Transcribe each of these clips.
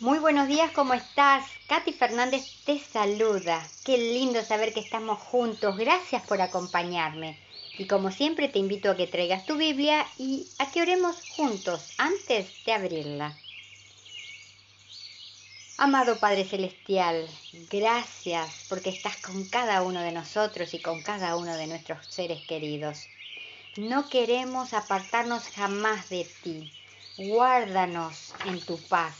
Muy buenos días, ¿cómo estás? Katy Fernández te saluda. Qué lindo saber que estamos juntos. Gracias por acompañarme. Y como siempre te invito a que traigas tu Biblia y a que oremos juntos antes de abrirla. Amado Padre Celestial, gracias porque estás con cada uno de nosotros y con cada uno de nuestros seres queridos. No queremos apartarnos jamás de ti. Guárdanos en tu paz.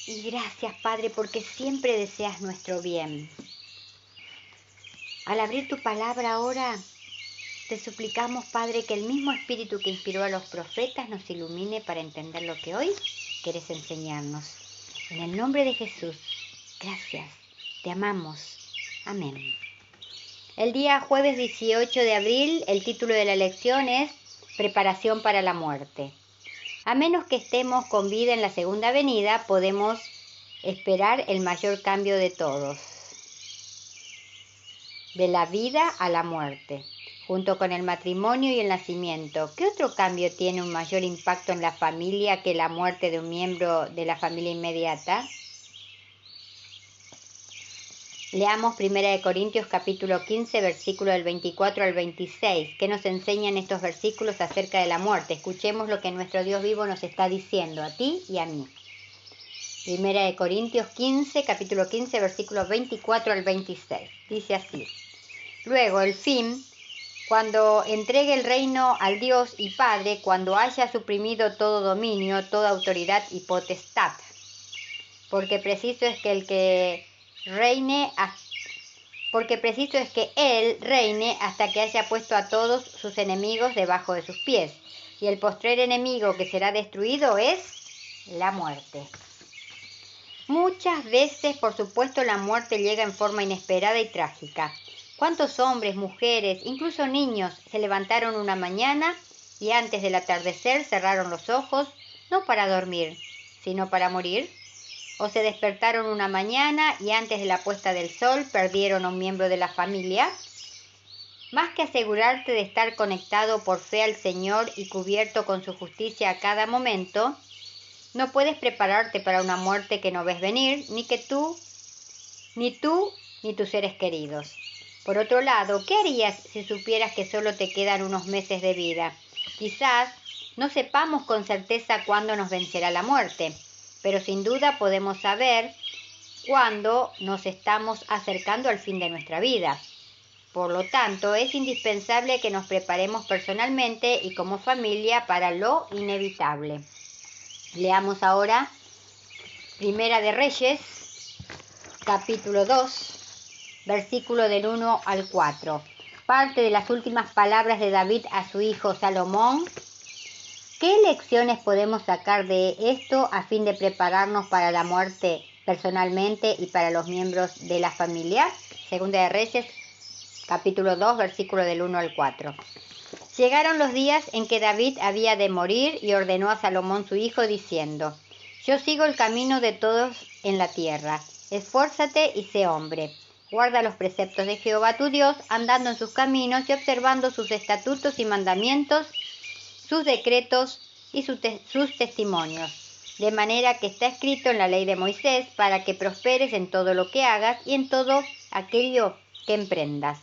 Y gracias, Padre, porque siempre deseas nuestro bien. Al abrir tu palabra ahora, te suplicamos, Padre, que el mismo Espíritu que inspiró a los profetas nos ilumine para entender lo que hoy quieres enseñarnos. En el nombre de Jesús, gracias, te amamos. Amén. El día jueves 18 de abril, el título de la lección es Preparación para la muerte. A menos que estemos con vida en la segunda venida, podemos esperar el mayor cambio de todos, de la vida a la muerte, junto con el matrimonio y el nacimiento. ¿Qué otro cambio tiene un mayor impacto en la familia que la muerte de un miembro de la familia inmediata? Leamos 1 Corintios capítulo 15, versículo del 24 al 26. ¿Qué nos enseñan estos versículos acerca de la muerte? Escuchemos lo que nuestro Dios vivo nos está diciendo a ti y a mí. 1 Corintios 15, capítulo 15, versículos 24 al 26. Dice así: Luego, el fin, cuando entregue el reino al Dios y Padre, cuando haya suprimido todo dominio, toda autoridad y potestad. Porque preciso es que Él reine hasta que haya puesto a todos sus enemigos debajo de sus pies. Y el postrer enemigo que será destruido es la muerte. Muchas veces, por supuesto, la muerte llega en forma inesperada y trágica. ¿Cuántos hombres, mujeres, incluso niños, se levantaron una mañana y antes del atardecer cerraron los ojos, no para dormir, sino para morir? ¿O se despertaron una mañana y antes de la puesta del sol perdieron a un miembro de la familia? Más que asegurarte de estar conectado por fe al Señor y cubierto con su justicia a cada momento, no puedes prepararte para una muerte que no ves venir, ni tú, ni tus seres queridos. Por otro lado, ¿qué harías si supieras que solo te quedan unos meses de vida? Quizás no sepamos con certeza cuándo nos vencerá la muerte, pero sin duda podemos saber cuándo nos estamos acercando al fin de nuestra vida. Por lo tanto, es indispensable que nos preparemos personalmente y como familia para lo inevitable. Leamos ahora Primera de Reyes, capítulo 2, versículo del 1 al 4. Parte de las últimas palabras de David a su hijo Salomón. ¿Qué lecciones podemos sacar de esto a fin de prepararnos para la muerte personalmente y para los miembros de la familia? Segunda de Reyes, capítulo 2, versículo del 1 al 4. Llegaron los días en que David había de morir y ordenó a Salomón su hijo diciendo: Yo sigo el camino de todos en la tierra. Esfuérzate y sé hombre. Guarda los preceptos de Jehová tu Dios, andando en sus caminos y observando sus estatutos y mandamientos, sus decretos y sus testimonios, de manera que está escrito en la ley de Moisés, para que prosperes en todo lo que hagas y en todo aquello que emprendas,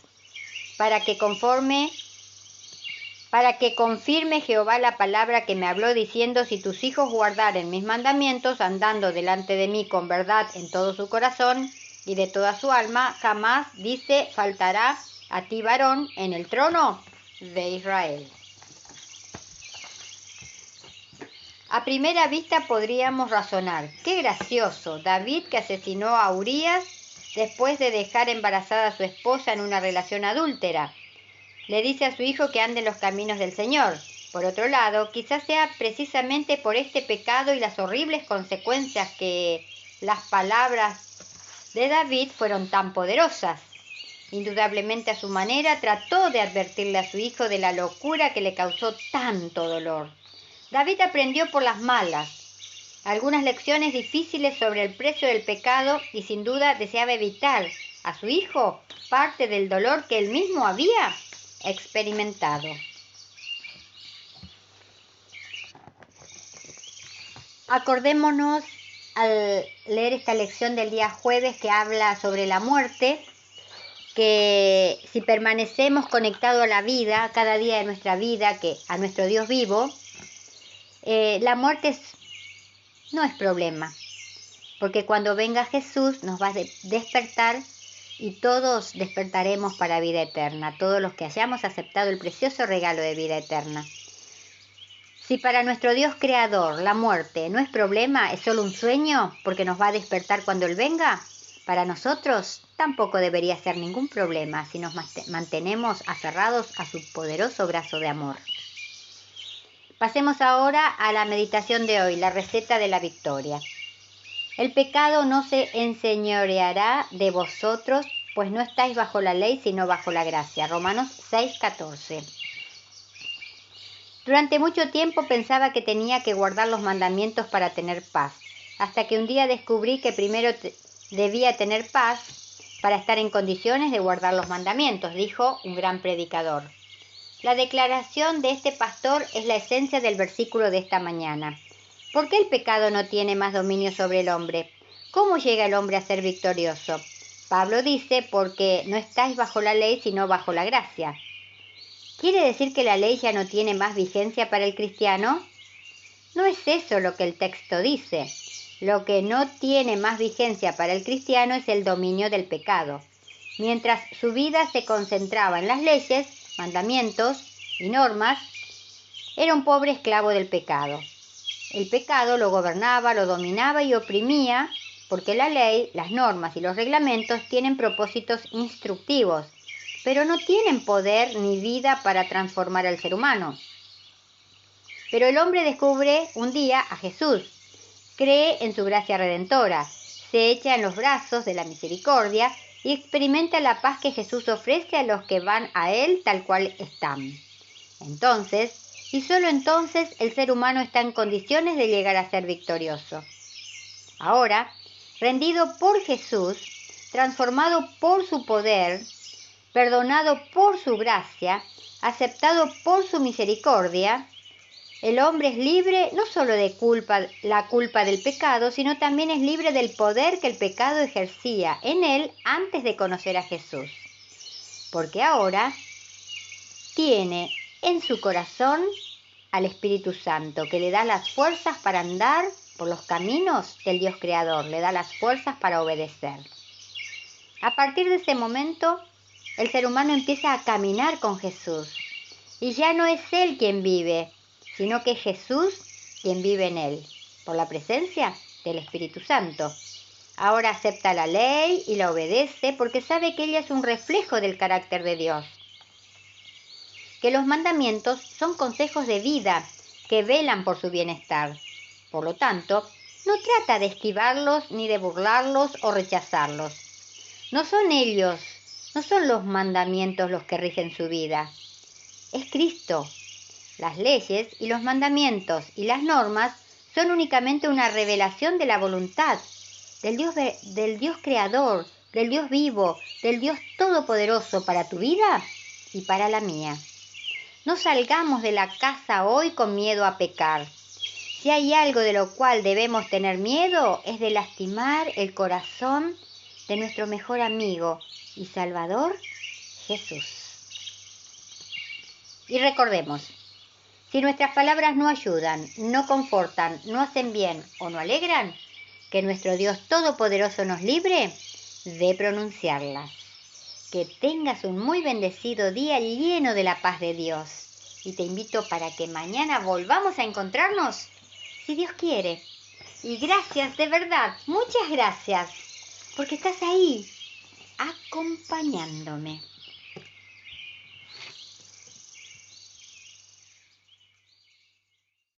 para que confirme Jehová la palabra que me habló diciendo: Si tus hijos guardaren mis mandamientos, andando delante de mí con verdad en todo su corazón y de toda su alma, jamás, dice, faltará a ti varón en el trono de Israel. A primera vista podríamos razonar: qué gracioso, David, que asesinó a Urías después de dejar embarazada a su esposa en una relación adúltera, le dice a su hijo que ande en los caminos del Señor. Por otro lado, quizás sea precisamente por este pecado y las horribles consecuencias que las palabras de David fueron tan poderosas. Indudablemente, a su manera, trató de advertirle a su hijo de la locura que le causó tanto dolor. David aprendió por las malas algunas lecciones difíciles sobre el precio del pecado y sin duda deseaba evitar a su hijo parte del dolor que él mismo había experimentado. Acordémonos al leer esta lección del día jueves que habla sobre la muerte, que si permanecemos conectados a la vida, cada día de nuestra vida, a nuestro Dios vivo, la muerte no es problema, porque cuando venga Jesús nos va a despertar y todos despertaremos para vida eterna, todos los que hayamos aceptado el precioso regalo de vida eterna. Si para nuestro Dios creador la muerte no es problema, es solo un sueño porque nos va a despertar cuando Él venga, para nosotros tampoco debería ser ningún problema si nos mantenemos aferrados a su poderoso brazo de amor. Pasemos ahora a la meditación de hoy, la receta de la victoria. El pecado no se enseñoreará de vosotros, pues no estáis bajo la ley, sino bajo la gracia. Romanos 6:14. Durante mucho tiempo pensaba que tenía que guardar los mandamientos para tener paz, hasta que un día descubrí que primero debía tener paz para estar en condiciones de guardar los mandamientos, dijo un gran predicador. La declaración de este pastor es la esencia del versículo de esta mañana. ¿Por qué el pecado no tiene más dominio sobre el hombre? ¿Cómo llega el hombre a ser victorioso? Pablo dice, porque no estáis bajo la ley, sino bajo la gracia. ¿Quiere decir que la ley ya no tiene más vigencia para el cristiano? No es eso lo que el texto dice. Lo que no tiene más vigencia para el cristiano es el dominio del pecado. Mientras su vida se concentraba en las leyes, mandamientos y normas, era un pobre esclavo del pecado. El pecado lo gobernaba, lo dominaba y oprimía, porque la ley, las normas y los reglamentos tienen propósitos instructivos, pero no tienen poder ni vida para transformar al ser humano. Pero el hombre descubre un día a Jesús, cree en su gracia redentora, se echa en los brazos de la misericordia y experimenta la paz que Jesús ofrece a los que van a Él tal cual están. Entonces, y solo entonces, el ser humano está en condiciones de llegar a ser victorioso. Ahora, rendido por Jesús, transformado por su poder, perdonado por su gracia, aceptado por su misericordia, el hombre es libre no solo de la culpa del pecado, sino también es libre del poder que el pecado ejercía en él antes de conocer a Jesús. Porque ahora tiene en su corazón al Espíritu Santo, que le da las fuerzas para andar por los caminos del Dios Creador, le da las fuerzas para obedecer. A partir de ese momento, el ser humano empieza a caminar con Jesús. Y ya no es él quien vive, sino que es Jesús quien vive en él, por la presencia del Espíritu Santo. Ahora acepta la ley y la obedece porque sabe que ella es un reflejo del carácter de Dios. Que los mandamientos son consejos de vida que velan por su bienestar. Por lo tanto, no trata de esquivarlos ni de burlarlos o rechazarlos. No son ellos, no son los mandamientos los que rigen su vida. Es Cristo. Las leyes y los mandamientos y las normas son únicamente una revelación de la voluntad del Dios creador, del Dios vivo, del Dios todopoderoso para tu vida y para la mía. No salgamos de la casa hoy con miedo a pecar. Si hay algo de lo cual debemos tener miedo, es de lastimar el corazón de nuestro mejor amigo y Salvador, Jesús. Y recordemos, si nuestras palabras no ayudan, no confortan, no hacen bien o no alegran, que nuestro Dios Todopoderoso nos libre de pronunciarlas. Que tengas un muy bendecido día lleno de la paz de Dios. Y te invito para que mañana volvamos a encontrarnos, si Dios quiere. Y gracias, de verdad, muchas gracias, porque estás ahí, acompañándome.